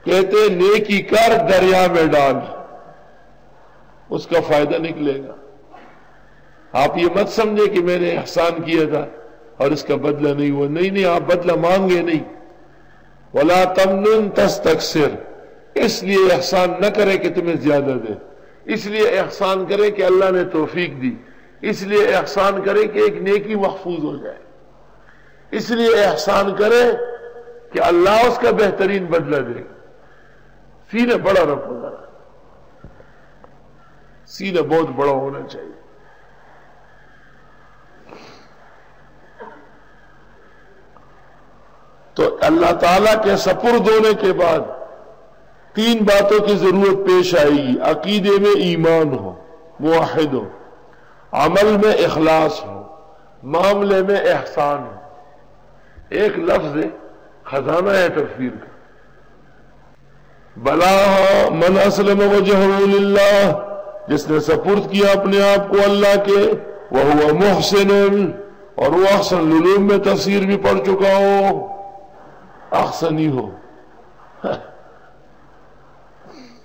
کہتے نیکی کر دریا میں ڈال، اس کا فائدہ نکلے گا۔ آپ یہ مت سمجھے کہ میں نے احسان کیا تھا اور اس کا بدلہ نہیں ہوا، نہیں، آپ بدلہ مانگے نہیں۔ وَلَا تَمْنُن تَسْتَكْثِرْ، اس لیے احسان نہ کرے کہ تمہیں زیادہ دے، اس لیے احسان کرے کہ اللہ نے توفیق دی، اس لیے احسان کرے کہ ایک نیکی محفوظ ہو جائے، اس لیے احسان کرے کہ اللہ اس کا بہترین بدلہ دے۔ سینہ بڑا رکھو ذرا، سینہ بہت بڑا ہونا چاہیے۔ تو اللہ تعالیٰ کے سپرد ہونے کے بعد تین باتوں کی ضرورت پیش آئے گی۔ عقیدے میں ایمان ہو، موحد ہو، عمل میں اخلاص ہو، معاملے میں احسان ہو۔ ایک لفظ خزانہ ہے تفسیر کا، بلا من اسلم وجہہ للہ، جس نے سپرد کیا اپنے آپ کو اللہ کے، وہو محسن، اور وہ احسن العلوم میں تفسیر بھی پڑھ چکا ہو، احسنی ہو۔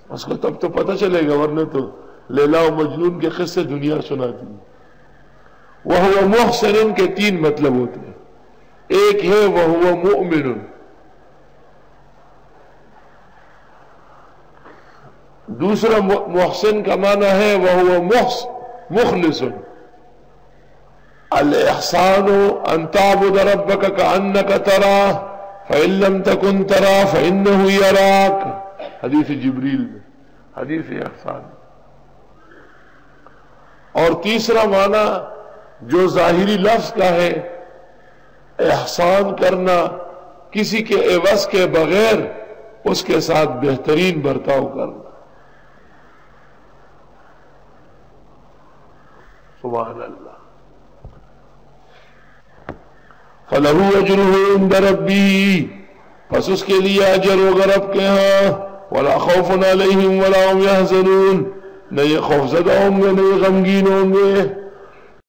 اس کو تب تو پتہ چلے گا، ورنہ تو لیلا و مجنون کے قصے دنیا سناتی ہے۔ وہو محسن کے تین مطلب ہوتے ہیں، ایک ہے وہو مؤمن، دوسرا محسن کا معنی ہے وہو مخلص۔ الاحسان ان تعبد ربک کأنک تراہ فإن لم تکن تراہ فإنہ یراک، حدیث جبریل میں، حدیث احسان۔ اور تیسرا معنی جو ظاہری لفظ کا ہے، احسان کرنا کسی کے عوض کے بغیر اس کے ساتھ بہترین برتاؤ کرنا۔ سبحان اللہ۔ فَلَهُ أَجْرُهُ عِندَ رَبِّهِ، پس اس کے لیے اجر ہوگا رب کے ہاں، وَلَا خَوْفٌ عَلَيْهِمْ وَلَا هُمْ يَحْزَنُونَ، نہ یہ خوف زدہ ہوں گے نہ یہ غمگین ہوں گے۔